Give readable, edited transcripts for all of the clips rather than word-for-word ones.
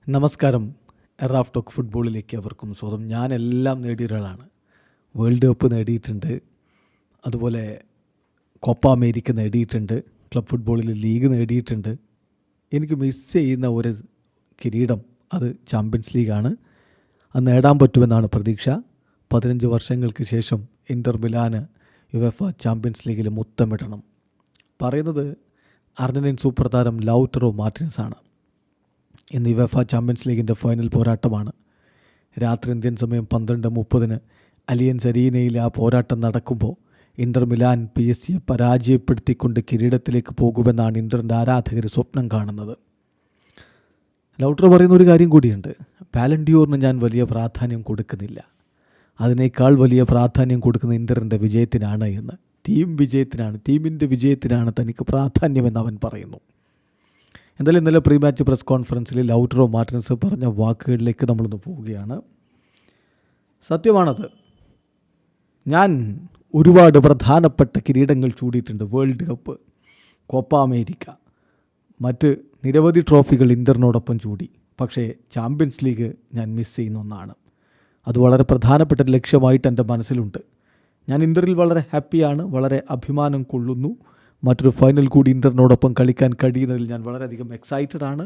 നമസ്കാരം. Raf talk ഫുട്ബോളിലേക്ക് അവർക്കും സ്വാഗതം. ഞാനെല്ലാം നേടിയ ഒരാളാണ്. വേൾഡ് കപ്പ് നേടിയിട്ടുണ്ട്, അതുപോലെ കോപ്പ അമേരിക്ക നേടിയിട്ടുണ്ട്, ക്ലബ് ഫുട്ബോളിൽ ലീഗ് നേടിയിട്ടുണ്ട്. എനിക്ക് മിസ് ചെയ്യുന്ന ഒരു കിരീടം അത് ചാമ്പ്യൻസ് ലീഗാണ്. അത് നേടാൻ പറ്റുമെന്നാണ് പ്രതീക്ഷ. 15 വർഷങ്ങൾക്ക് ശേഷം ഇൻ്റർ മിലാന് യുവേഫ ചാമ്പ്യൻസ് ലീഗിൽ മുത്തമിടണം. പറയുന്നത് അർജൻറ്റീൻ സൂപ്പർ താരം ലൗട്ടറോ മാർട്ടിനസാണ്. ഇന്ന് യുവേഫ ചാമ്പ്യൻസ് ലീഗിൻ്റെ ഫൈനൽ പോരാട്ടമാണ്. രാത്രി ഇന്ത്യൻ സമയം 12:30 അലിയൻസ് അരീനയിൽ ആ പോരാട്ടം നടക്കുമ്പോൾ ഇൻ്റർ മിലാൻ PSG പരാജയപ്പെടുത്തിക്കൊണ്ട് കിരീടത്തിലേക്ക് പോകുമെന്നാണ് ഇൻ്ററിൻ്റെ ആരാധകർ സ്വപ്നം കാണുന്നത്. ലൗട്ടർ പറയുന്ന ഒരു കാര്യം കൂടിയുണ്ട്. ബാലൺ ഡിയോറിന് ഞാൻ വലിയ പ്രാധാന്യം കൊടുക്കുന്നില്ല, അതിനേക്കാൾ വലിയ പ്രാധാന്യം കൊടുക്കുന്ന ഇൻ്ററിൻ്റെ വിജയത്തിനാണ് എന്ന്. ടീമിൻ്റെ വിജയത്തിനാണ് തനിക്ക് പ്രാധാന്യമെന്ന് അവൻ പറയുന്നു. എന്തായാലും ഇന്നലെ പ്രീ മാച്ച് പ്രസ് കോൺഫറൻസിൽ ലൗട്ടറോ മാർട്ടിനസ് പറഞ്ഞ വാക്കുകളിലേക്ക് നമ്മളൊന്ന് പോവുകയാണ്. സത്യമാണത്. ഞാൻ ഒരുപാട് പ്രധാനപ്പെട്ട കിരീടങ്ങൾ ചൂടിയിട്ടുണ്ട്. വേൾഡ് കപ്പ്, കോപ്പ അമേരിക്ക, മറ്റ് നിരവധി ട്രോഫികൾ ഇൻ്ററിനോടൊപ്പം ചൂടി. പക്ഷേ ചാമ്പ്യൻസ് ലീഗ് ഞാൻ മിസ് ചെയ്യുന്ന ഒന്നാണ്. അത് വളരെ പ്രധാനപ്പെട്ട ഒരു ലക്ഷ്യമായിട്ട് എൻ്റെ മനസ്സിലുണ്ട്. ഞാൻ ഇൻ്ററിൽ വളരെ ഹാപ്പിയാണ്, വളരെ അഭിമാനം കൊള്ളുന്നു. മറ്റൊരു ഫൈനൽ കൂടി ഇൻ്ററിനോടൊപ്പം കളിക്കാൻ കഴിയുന്നതിൽ ഞാൻ വളരെയധികം എക്സൈറ്റഡ് ആണ്.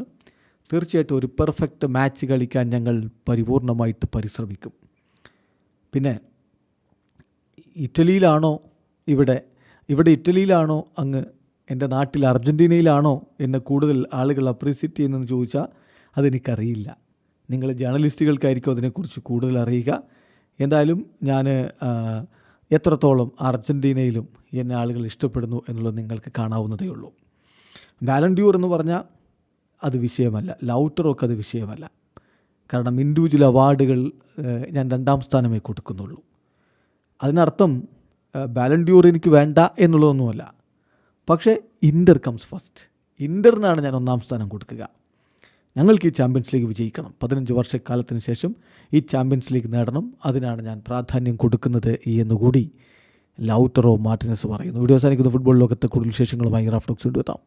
തീർച്ചയായിട്ടും ഒരു പെർഫെക്റ്റ് മാച്ച് കളിക്കാൻ ഞങ്ങൾ പരിപൂർണമായിട്ട് പരിശ്രമിക്കും. പിന്നെ ഇറ്റലിയിലാണോ ഇവിടെ ഇറ്റലിയിലാണോ അങ്ങ് എൻ്റെ നാട്ടിൽ അർജൻറ്റീനയിലാണോ എന്നെ കൂടുതൽ ആളുകൾ അപ്രീസിയേറ്റ് ചെയ്യുന്നതെന്ന് ചോദിച്ചാൽ അതെനിക്കറിയില്ല. നിങ്ങൾ ജേർണലിസ്റ്റുകൾക്കായിരിക്കും അതിനെക്കുറിച്ച് കൂടുതൽ അറിയുക. എന്തായാലും ഞാൻ എത്രത്തോളം അർജൻറ്റീനയിലും എന്നെ ആളുകൾ ഇഷ്ടപ്പെടുന്നു എന്നുള്ളത് നിങ്ങൾക്ക് കാണാവുന്നതേ ഉള്ളൂ. ബാലൺ ഡിയോർ എന്ന് പറഞ്ഞാൽ അത് വിഷയമല്ല, ലൗട്ടറൊക്കെ അത് വിഷയമല്ല. കാരണം ഇൻഡിവിജ്വൽ അവാർഡുകൾ ഞാൻ 2ാം സ്ഥാനമേ കൊടുക്കുന്നുള്ളൂ. അതിനർത്ഥം ബാലൺ ഡിയോർ എനിക്ക് വേണ്ട എന്നുള്ളതൊന്നുമല്ല. പക്ഷേ ഇൻ്റർ കംസ് ഫസ്റ്റ്. ഇൻ്ററിനാണ് ഞാൻ 1ാം സ്ഥാനം കൊടുക്കുക. ഞങ്ങൾക്ക് ഈ ചാമ്പ്യൻസ് ലീഗ് വിജയിക്കണം. 15 വർഷക്കാലത്തിന് ശേഷം ഈ ചാമ്പ്യൻസ് ലീഗ് നേടണം. അതിനാണ് ഞാൻ പ്രാധാന്യം കൊടുക്കുന്നത് എന്നുകൂടി ലൗട്ടറോ മാർട്ടിനസ് പറയുന്നു. വീഡിയോ അവസാനിക്കുന്ന ഫുട്ബോൾ ലോകത്തെ കൂടുതൽ വിശേഷങ്ങളുമായി റാഫ് ടോക്സ് എത്താം.